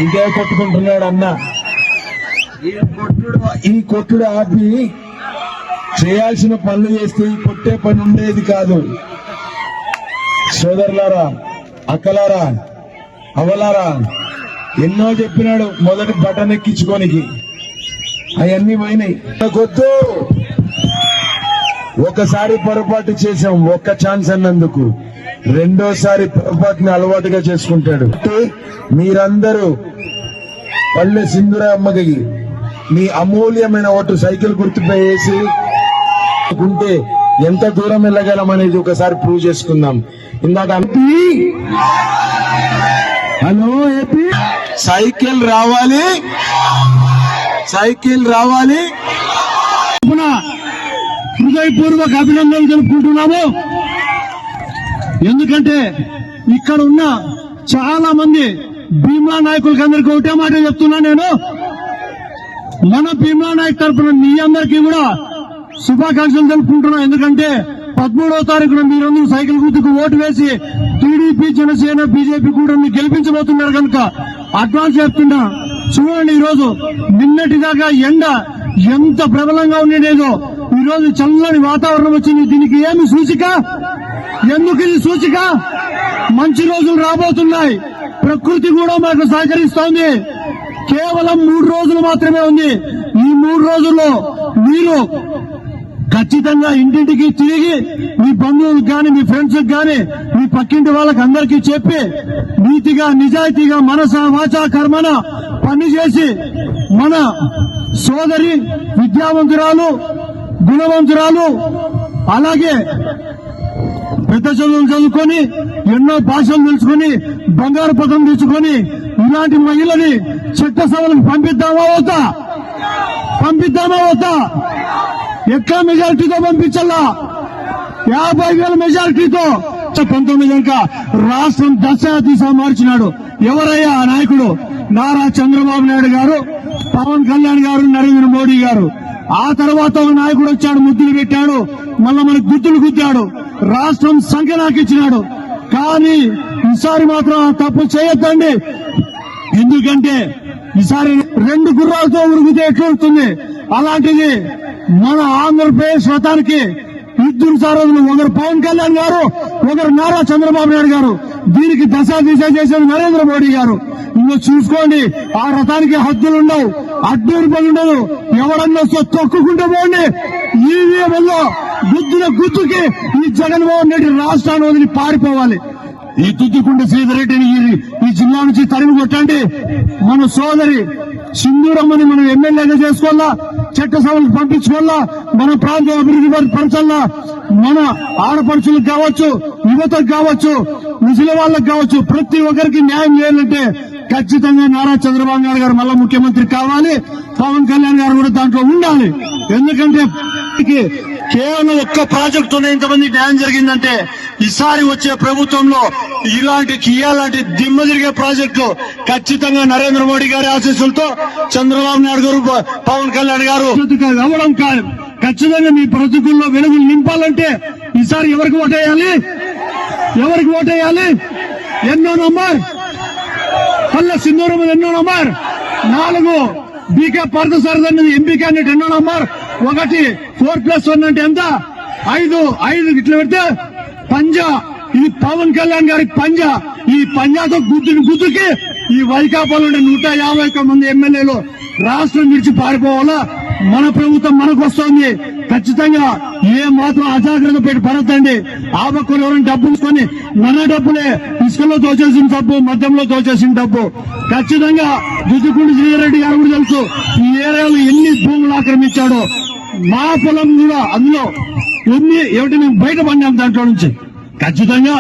ఇంకే కొట్టుకుంటున్నాడు అన్న. ఈ కొట్టుడు ఆపి చేయాల్సిన పనులు చేస్తే ఈ కొట్టే పని ఉండేది కాదు. సోదరులారా, అక్కలారా, అవలారా, ఎన్నో చెప్పినాడు మొదటి బటన్ ఎక్కించుకోనికి, అవన్నీ పోయినాయి. కొద్దు ఒకసారి పొరపాటు చేశాం, ఒక్క ఛాన్స్ అన్నందుకు. రెండోసారి పొరపాటుని అలవాటుగా చేసుకుంటాడు. మీరందరూ పల్లె సింధురమ్మకి మీ అమూల్యమైన ఓటు సైకిల్ గుర్తుపై వేసి ఉంటే ఎంత దూరం వెళ్ళగలం అనేది ఒకసారి ప్రూవ్ చేసుకుందాం. ఇందాక హలో ఏపీ సైకిల్ రావాలి, సైకిల్ రావాలి. హృదయపూర్వక అభినందనలు తెలుపుకుంటున్నాము. ఎందుకంటే ఇక్కడ ఉన్న చాలా మంది భీమ్లా నాయకులకి అందరికీ ఒకటే మాట చెప్తున్నా నేను. మన భీమ్లా నాయక్ తరఫున మీ అందరికీ కూడా శుభాకాంక్షలు తెలుపుకుంటున్నాం. ఎందుకంటే 13వ తారీఖున మీరందరూ సైకిల్ గుర్తుకు ఓటు వేసి టీడీపీ, జనసేన, బీజేపీ కూడా గెలిపించబోతున్నారు కనుక అడ్వాన్స్ చెప్తున్నా. చూడండి, ఈ రోజు నిన్నటి దాకా ఎండ ఎంత ప్రబలంగా ఉండేదో ఈ రోజు చల్లని వాతావరణం వచ్చింది. దీనికి ఏమి సూచిక? ఎందుకు ఇది సూచిక? మంచి రోజులు రాబోతున్నాయి. ప్రకృతి కూడా మాకు సహకరిస్తోంది. కేవలం 3 రోజులు మాత్రమే ఉంది. ఈ 3 రోజుల్లో మీరు ఖచ్చితంగా ఇంటింటికి తిరిగి మీ బంధువులకు గాని, మీ ఫ్రెండ్స్ గాని, మీ పక్కింటి వాళ్ళకి అందరికీ చెప్పి నీతిగా, నిజాయితీగా, మనస వాచా కర్మన పనిచేసి మన సోదరి విద్యావంతురాలు, గుణవంతురాలు, అలాగే పెద్ద చదువులు చదువుకొని ఎన్నో భాషలు తెలుసుకుని బంగారు పథకం తెచ్చుకొని ఇలాంటి మహిళని చట్టసభలకు పంపిద్దామా వద్దా? పంపిద్దామా వద్దా? ఎట్లా మెజారిటీతో పంపించాలా? 50,000 మెజారిటీతో. 19 ఇంకా రాష్ట్రం దశ మార్చినాడు. ఎవరయ్యా ఆ నాయకుడు? నారా చంద్రబాబు నాయుడు గారు, పవన్ కళ్యాణ్ గారు, నరేంద్ర మోడీ గారు. ఆ తర్వాత ఒక నాయకుడు వచ్చాడు, ముద్దులు పెట్టాడు, మళ్ళా మనకు గుద్దులు గుద్దాడు, రాష్ట్రం సంఖ్యనాకిచ్చినాడు. కానీ ఈసారి మాత్రం తప్పు చేయొద్దండి. ఎందుకంటే ఈసారి 2 గుర్రాలతో ఉరుగుతే ఎట్లవుతుంది? అలాంటిది మన ఆంధ్రప్రదేశ్ రథానికి 2 సారథులు, ఒకరు పవన్ కళ్యాణ్ గారు, ఒకరు నారా చంద్రబాబు నాయుడు గారు. దీనికి దశ దిశ చేసేది నరేంద్ర మోడీ గారు. ఇంకో చూసుకోండి, ఆ రథానికి హద్దులుండవు, అడ్డూరుపడి ఉండదు. ఎవడన్నా తొక్కుకుంటూ పోండి. ఈవీఎంలో గుద్దుల గుద్దుకి ఈ జగన్మోహన్ రెడ్డి రాష్ట్రాన్ని వదిలి పారిపోవాలి. ఈ తుద్దికుంట శ్రీధర్ రెడ్డిని ఈ జిల్లా నుంచి తరిమి కొట్టండి. మన సోదరి సింధూరమ్మని మనం ఎమ్మెల్యేగా చేసుకోవాలా, చట్టసభలకు పంపించుకోవాలా, మన ప్రాంతం అభివృద్ధి పరచాలా. మన ఆడపడుచులకు కావచ్చు, యువతకు కావచ్చు, ముసలి వాళ్ళకు కావచ్చు, ప్రతి ఒక్కరికి న్యాయం చేయాలంటే ఖచ్చితంగా నారా చంద్రబాబు నాయుడు గారు మళ్ళా ముఖ్యమంత్రి కావాలి. పవన్ కళ్యాణ్ గారు కూడా దాంట్లో ఉండాలి. ఎందుకంటే కేవలం ఒక్క ప్రాజెక్టుతో ఇంతమంది న్యాయం జరిగిందంటే ఈసారి వచ్చే ప్రభుత్వంలో ఇలాంటి దిమ్మ తిరిగే ప్రాజెక్టులు ఖచ్చితంగా నరేంద్ర మోడీ గారి ఆశీస్సులతో, చంద్రబాబు నాయుడు గారు, పవన్ కళ్యాణ్ గారు అవ్వడం కాదు. ఖచ్చితంగా మీ బ్రతుకుల్లో వెలుగులు నింపాలంటే ఈసారి ఎవరికి ఓటేయాలి? ఎవరికి ఓటేయాలి? ఎన్నో నంబర్ పల్లె సింధూరం ఎన్నో నంబర్ 4 బీకే పార్థసారథి అన్నది ఎంపీ క్యాండిడేట్ ఎన్నో నంబర్ 1 4+1 అంటే ఎంత? 5 ఇట్లా పెడితే పంజా. ఇది పవన్ కళ్యాణ్ గారి పంజా. ఈ పంజాతో గుద్దుకి ఈ వైకాపాలో 151 మంది ఎమ్మెల్యేలు రాష్ట్రం విడిచి పారిపోవాలా. మన ప్రభుత్వం మనకు వస్తోంది. ఖచ్చితంగా ఏ మాత్రం అజాగ్రత్త పెట్టి పడద్దండి. ఆ పక్కన ఎవరైనా డబ్బు తీసుకొని మన డబ్బులే ఇసుకలో దోచేసిన డబ్బు, మద్యంలో దోచేసిన డబ్బు. ఖచ్చితంగా దుద్దికుండి శ్రీధర్ రెడ్డి గారు కూడా తెలుసు ఈ ఏరియాలో ఎన్ని భూములు ఆక్రమించాడో. మా పొలం కూడా అందులో ఎన్ని ఏమిటి మేము బయటపడినాం దాంట్లో నుంచి. ఖచ్చితంగా